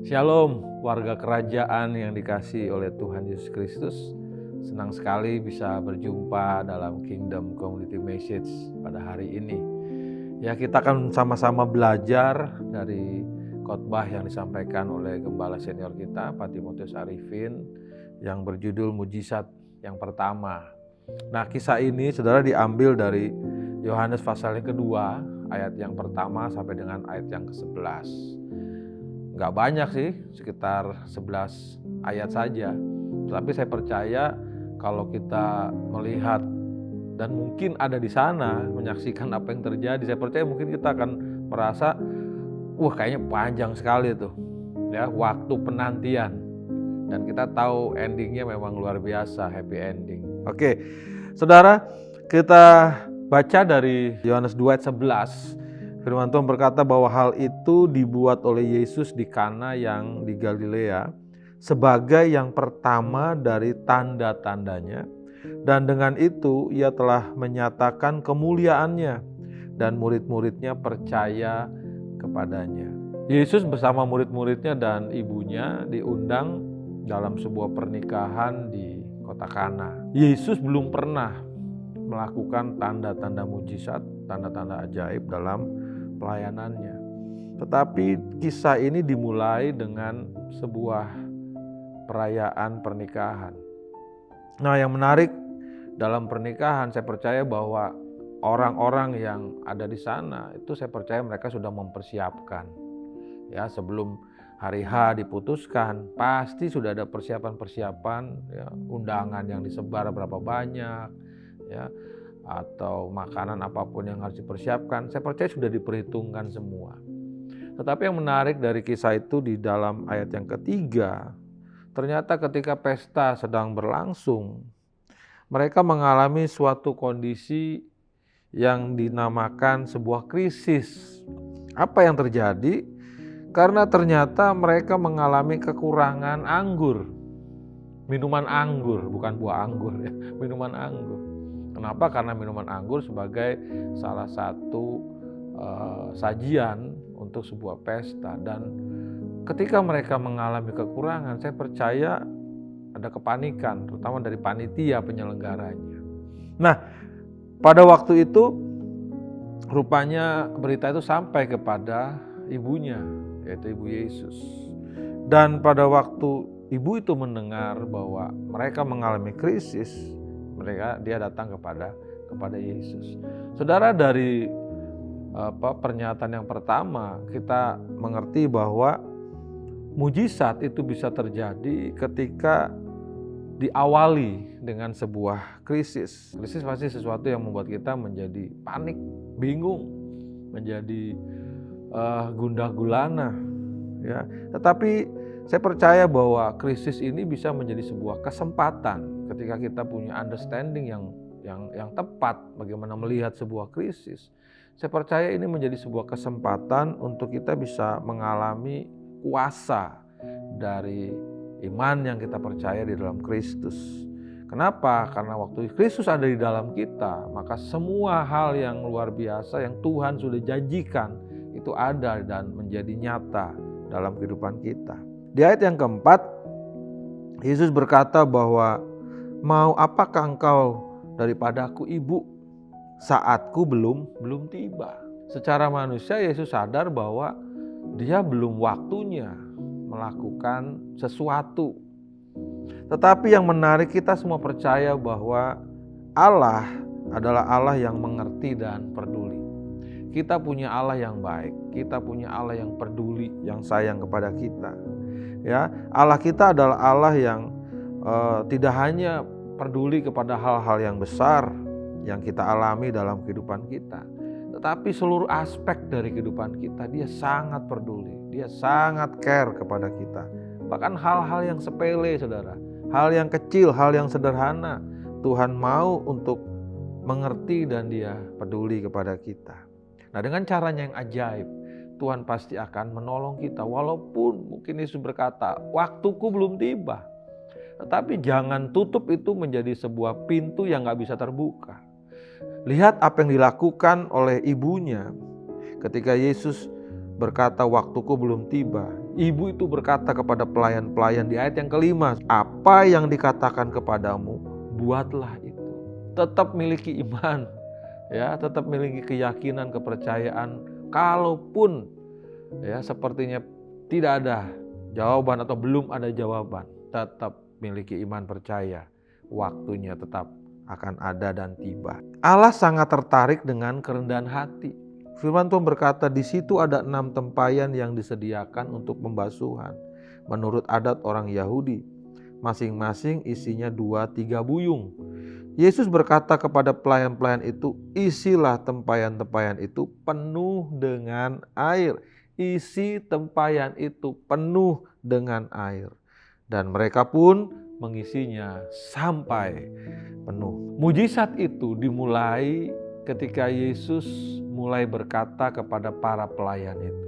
Shalom, warga kerajaan yang dikasihi oleh Tuhan Yesus Kristus. Senang sekali bisa berjumpa dalam Kingdom Community Message pada hari ini. Ya, kita akan sama-sama belajar dari khotbah yang disampaikan oleh gembala senior kita, Pak Timotius Arifin, yang berjudul Mujizat yang pertama. Nah, kisah ini saudara diambil dari Yohanes pasal yang kedua, ayat yang pertama sampai dengan ayat yang ke-11. Nggak banyak sih, sekitar 11 ayat saja. Tapi saya percaya kalau kita melihat dan mungkin ada di sana menyaksikan apa yang terjadi, saya percaya mungkin kita akan merasa, wah kayaknya panjang sekali tuh, ya waktu penantian. Dan kita tahu endingnya memang luar biasa, happy ending. Oke, saudara, kita baca dari Yohanes 2 ayat 11. Firman Tuhan berkata bahwa hal itu dibuat oleh Yesus di Kana yang di Galilea sebagai yang pertama dari tanda-tandanya, dan dengan itu ia telah menyatakan kemuliaannya dan murid-muridnya percaya kepadanya. Yesus bersama murid-muridnya dan ibunya diundang dalam sebuah pernikahan di kota Kana. Yesus belum pernah melakukan tanda-tanda mujizat, tanda-tanda ajaib dalam pelayanannya. Tetapi kisah ini dimulai dengan sebuah perayaan pernikahan. Nah, yang menarik dalam pernikahan, saya percaya bahwa orang-orang yang ada di sana itu saya percaya mereka sudah mempersiapkan. Ya, sebelum hari H diputuskan, pasti sudah ada persiapan-persiapan, ya, undangan yang disebar berapa banyak, ya, atau makanan apapun yang harus dipersiapkan, saya percaya sudah diperhitungkan semua. Tetapi yang menarik dari kisah itu di dalam ayat yang ketiga, ternyata ketika pesta sedang berlangsung, mereka mengalami suatu kondisi yang dinamakan sebuah krisis. Apa yang terjadi? Karena ternyata mereka mengalami kekurangan anggur. Minuman anggur, bukan buah anggur ya, minuman anggur. Kenapa? Karena minuman anggur sebagai salah satu sajian untuk sebuah pesta. Dan ketika mereka mengalami kekurangan, saya percaya ada kepanikan, terutama dari panitia penyelenggaranya. Nah, pada waktu itu rupanya berita itu sampai kepada ibunya, yaitu Ibu Yesus. Dan pada waktu ibu itu mendengar bahwa mereka mengalami krisis, dia datang kepada Yesus. Saudara, dari pernyataan yang pertama kita mengerti bahwa mujizat itu bisa terjadi ketika diawali dengan sebuah krisis. Krisis pasti sesuatu yang membuat kita menjadi panik, bingung, menjadi gundah gulana, ya. Tetapi saya percaya bahwa krisis ini bisa menjadi sebuah kesempatan ketika kita punya understanding yang tepat bagaimana melihat sebuah krisis. Saya percaya ini menjadi sebuah kesempatan untuk kita bisa mengalami kuasa dari iman yang kita percaya di dalam Kristus. Kenapa? Karena waktu Kristus ada di dalam kita, maka semua hal yang luar biasa yang Tuhan sudah janjikan itu ada dan menjadi nyata dalam kehidupan kita. Di ayat yang keempat, Yesus berkata bahwa mau apakah engkau daripadaku ibu, saatku belum tiba. Secara manusia Yesus sadar bahwa dia belum waktunya melakukan sesuatu. Tetapi yang menarik, kita semua percaya bahwa Allah adalah Allah yang mengerti dan peduli. Kita punya Allah yang baik, kita punya Allah yang peduli, yang sayang kepada kita. Ya, Allah kita adalah Allah yang tidak hanya peduli kepada hal-hal yang besar yang kita alami dalam kehidupan kita, tetapi seluruh aspek dari kehidupan kita dia sangat peduli, dia sangat care kepada kita. Bahkan hal-hal yang sepele, saudara, hal yang kecil, hal yang sederhana, Tuhan mau untuk mengerti dan dia peduli kepada kita. Nah, dengan caranya yang ajaib, Tuhan pasti akan menolong kita. Walaupun mungkin Yesus berkata, waktuku belum tiba. Tetapi jangan tutup itu menjadi sebuah pintu yang gak bisa terbuka. Lihat apa yang dilakukan oleh ibunya ketika Yesus berkata waktuku belum tiba. Ibu itu berkata kepada pelayan-pelayan di ayat yang kelima, apa yang dikatakan kepadamu, buatlah itu. Tetap miliki iman, ya, tetap miliki keyakinan, kepercayaan. Kalaupun ya sepertinya tidak ada jawaban atau belum ada jawaban, tetap miliki iman, percaya. Waktunya tetap akan ada dan tiba. Allah sangat tertarik dengan kerendahan hati. Firman Tuhan berkata, di situ ada 6 tempayan yang disediakan untuk pembasuhan. Menurut adat orang Yahudi, masing-masing isinya 2-3 buyung. Yesus berkata kepada pelayan-pelayan itu, isilah tempayan-tempayan itu penuh dengan air. Isi tempayan itu penuh dengan air. Dan mereka pun mengisinya sampai penuh. Mujizat itu dimulai ketika Yesus mulai berkata kepada para pelayan itu.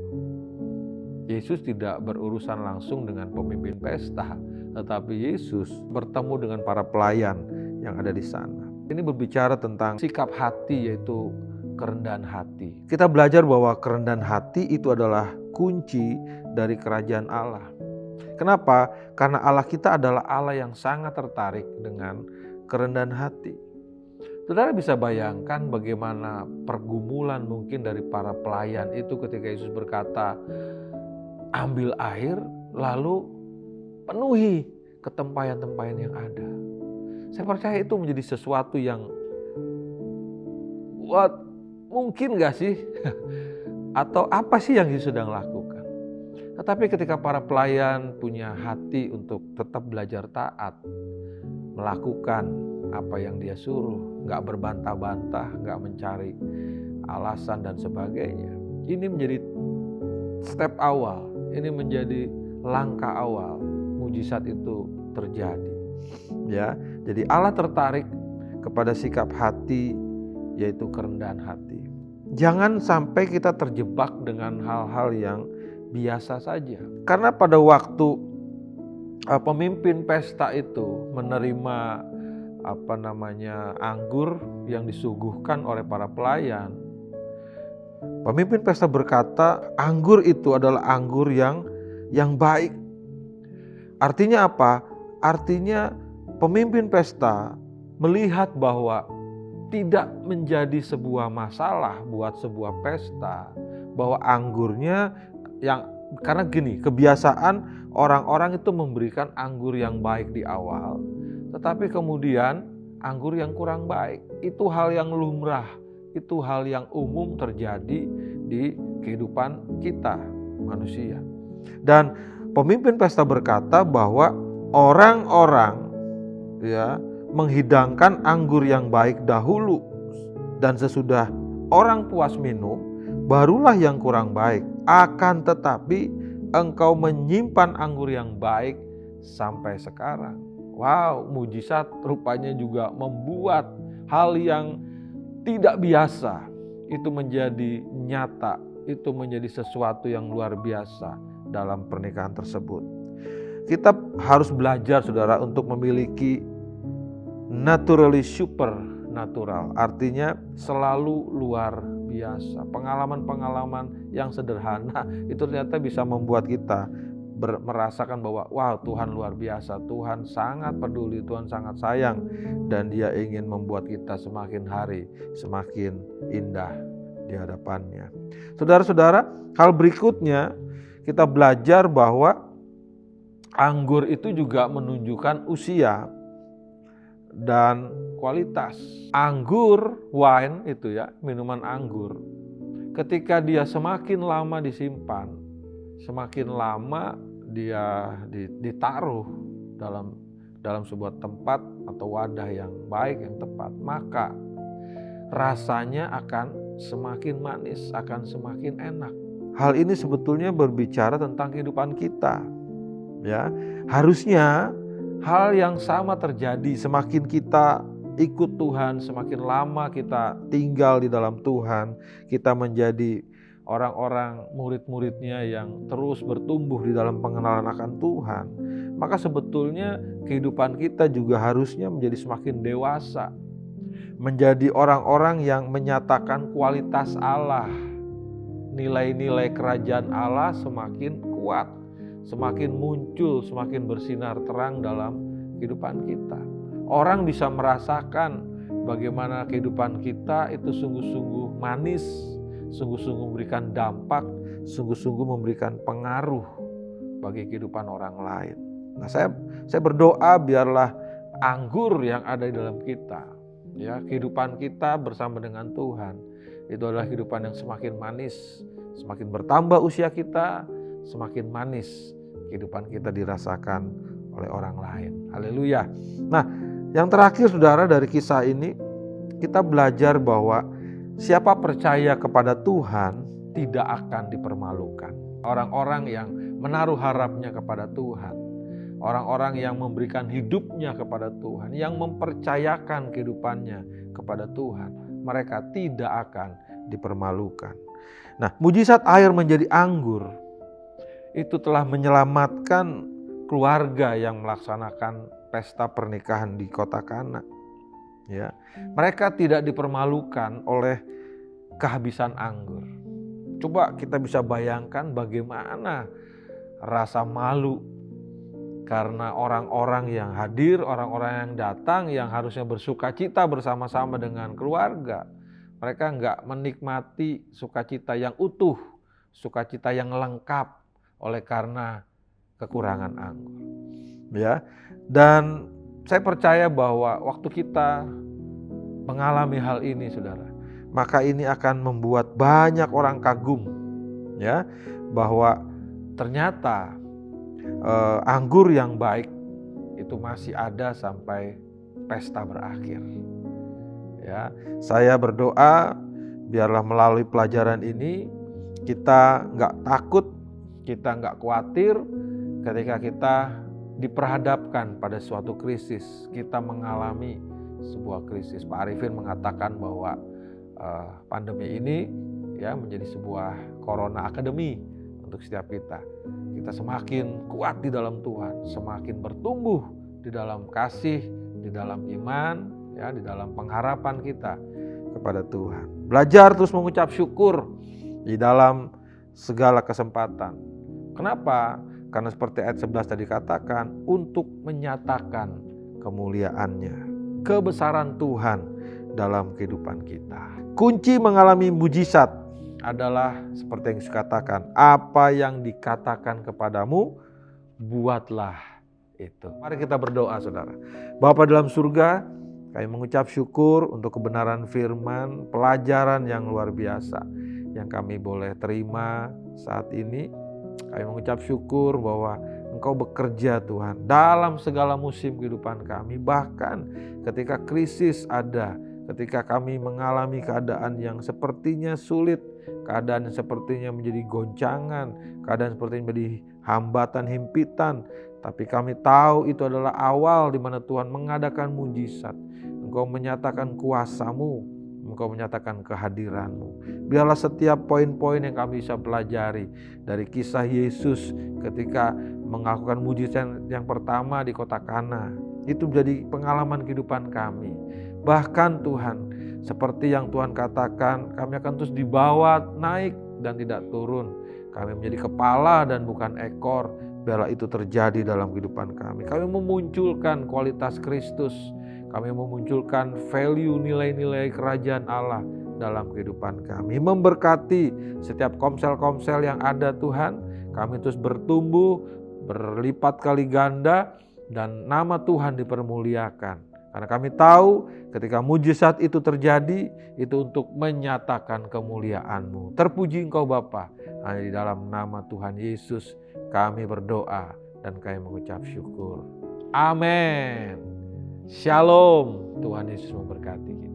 Yesus tidak berurusan langsung dengan pemimpin pesta, tetapi Yesus bertemu dengan para pelayan yang ada di sana. Ini berbicara tentang sikap hati, yaitu kerendahan hati. Kita belajar bahwa kerendahan hati itu adalah kunci dari kerajaan Allah. Kenapa? Karena Allah kita adalah Allah yang sangat tertarik dengan kerendahan hati. Saudara bisa bayangkan bagaimana pergumulan mungkin dari para pelayan itu ketika Yesus berkata, ambil air lalu penuhi ketempayan-tempayan yang ada. Saya percaya itu menjadi sesuatu yang mungkin gak sih? Atau apa sih yang Yesus sedang lakukan? Tetapi ketika para pelayan punya hati untuk tetap belajar taat, melakukan apa yang dia suruh, gak berbantah-bantah, gak mencari alasan dan sebagainya. Ini menjadi step awal, ini menjadi langkah awal mujizat itu terjadi. Ya, jadi Allah tertarik kepada sikap hati, yaitu kerendahan hati. Jangan sampai kita terjebak dengan hal-hal yang biasa saja. Karena pada waktu pemimpin pesta itu menerima anggur yang disuguhkan oleh para pelayan, pemimpin pesta berkata, anggur itu adalah anggur yang baik. Artinya apa? Artinya pemimpin pesta melihat bahwa tidak menjadi sebuah masalah buat sebuah pesta, bahwa anggurnya karena gini, kebiasaan orang-orang itu memberikan anggur yang baik di awal, tetapi kemudian anggur yang kurang baik. Itu hal yang lumrah, itu hal yang umum terjadi di kehidupan kita manusia. Dan pemimpin pesta berkata bahwa orang-orang menghidangkan anggur yang baik dahulu, dan sesudah orang puas minum, barulah yang kurang baik. Akan tetapi engkau menyimpan anggur yang baik sampai sekarang. Wow, mujizat rupanya juga membuat hal yang tidak biasa itu menjadi nyata, itu menjadi sesuatu yang luar biasa dalam pernikahan tersebut. Kita harus belajar, saudara, untuk memiliki naturally supernatural, artinya selalu luar biasa. Pengalaman-pengalaman yang sederhana itu ternyata bisa membuat kita merasakan bahwa wow, Tuhan luar biasa, Tuhan sangat peduli, Tuhan sangat sayang, dan Dia ingin membuat kita semakin hari semakin indah di hadapannya. Saudara-saudara, hal berikutnya kita belajar bahwa anggur itu juga menunjukkan usia dan kualitas. Anggur, wine itu ya, minuman anggur, ketika dia semakin lama disimpan, semakin lama dia ditaruh dalam sebuah tempat atau wadah yang baik, yang tepat, maka rasanya akan semakin manis, akan semakin enak. Hal ini sebetulnya berbicara tentang kehidupan kita. Ya, harusnya hal yang sama terjadi. Semakin kita ikut Tuhan, semakin lama kita tinggal di dalam Tuhan, kita menjadi orang-orang murid-muridnya yang terus bertumbuh di dalam pengenalan akan Tuhan, maka sebetulnya kehidupan kita juga harusnya menjadi semakin dewasa, menjadi orang-orang yang menyatakan kualitas Allah. Nilai-nilai kerajaan Allah semakin kuat. semakin muncul, semakin bersinar terang dalam kehidupan kita. Orang bisa merasakan bagaimana kehidupan kita itu sungguh-sungguh manis, sungguh-sungguh memberikan dampak, sungguh-sungguh memberikan pengaruh bagi kehidupan orang lain. Nah, saya berdoa biarlah anggur yang ada di dalam kita, ya, kehidupan kita bersama dengan Tuhan, itu adalah kehidupan yang semakin manis, semakin bertambah usia kita, semakin manis kehidupan kita dirasakan oleh orang lain. Haleluya. Nah, yang terakhir saudara, dari kisah ini kita belajar bahwa siapa percaya kepada Tuhan tidak akan dipermalukan. Orang-orang yang menaruh harapnya kepada Tuhan, orang-orang yang memberikan hidupnya kepada Tuhan, yang mempercayakan kehidupannya kepada Tuhan, mereka tidak akan dipermalukan. Nah, mujizat air menjadi anggur itu telah menyelamatkan keluarga yang melaksanakan pesta pernikahan di kota Kana. Ya, mereka tidak dipermalukan oleh kehabisan anggur. Coba kita bisa bayangkan bagaimana rasa malu karena orang-orang yang hadir, orang-orang yang datang, yang harusnya bersukacita bersama-sama dengan keluarga. Mereka enggak menikmati sukacita yang utuh, sukacita yang lengkap oleh karena kekurangan anggur. Ya, dan saya percaya bahwa waktu kita mengalami hal ini, saudara, maka ini akan membuat banyak orang kagum, ya, bahwa ternyata anggur yang baik itu masih ada sampai pesta berakhir. Ya, saya berdoa biarlah melalui pelajaran ini kita nggak takut, kita nggak khawatir ketika kita diperhadapkan pada suatu krisis, kita mengalami sebuah krisis. Pak Arifin mengatakan bahwa pandemi ini ya menjadi sebuah corona akademi untuk setiap kita. Kita semakin kuat di dalam Tuhan, semakin bertumbuh di dalam kasih, di dalam iman, ya, di dalam pengharapan kita kepada Tuhan. Belajar terus mengucap syukur di dalam segala kesempatan. Kenapa? Karena seperti ayat 11 tadi katakan, untuk menyatakan kemuliaannya, kebesaran Tuhan dalam kehidupan kita. Kunci mengalami mujizat adalah seperti yang dikatakan, apa yang dikatakan kepadamu, buatlah itu. Mari kita berdoa, saudara. Bapa dalam surga, kami mengucap syukur untuk kebenaran firman, pelajaran yang luar biasa yang kami boleh terima saat ini. Kami mengucap syukur bahwa Engkau bekerja, Tuhan, dalam segala musim kehidupan kami. Bahkan ketika krisis ada, ketika kami mengalami keadaan yang sepertinya sulit, keadaan yang sepertinya menjadi goncangan, keadaan sepertinya menjadi hambatan, himpitan, tapi kami tahu itu adalah awal di mana Tuhan mengadakan mujizat. Engkau menyatakan kuasa-Mu, Engkau menyatakan kehadiran-Mu. Biarlah setiap poin-poin yang kami bisa pelajari dari kisah Yesus ketika melakukan mujizat yang pertama di kota Kana, itu menjadi pengalaman kehidupan kami. Bahkan Tuhan, seperti yang Tuhan katakan, kami akan terus dibawa naik dan tidak turun. Kami menjadi kepala dan bukan ekor. Biarlah itu terjadi dalam kehidupan kami. Kami memunculkan kualitas Kristus. Kami memunculkan value, nilai-nilai kerajaan Allah dalam kehidupan kami. Memberkati setiap komsel-komsel yang ada, Tuhan. Kami terus bertumbuh, berlipat kali ganda, dan nama Tuhan dipermuliakan. Karena kami tahu ketika mujizat itu terjadi, itu untuk menyatakan kemuliaan-Mu. Terpuji Engkau Bapa. Hanya di dalam nama Tuhan Yesus kami berdoa dan kami mengucap syukur. Amin. Shalom. Tuhan Yesus memberkati kita.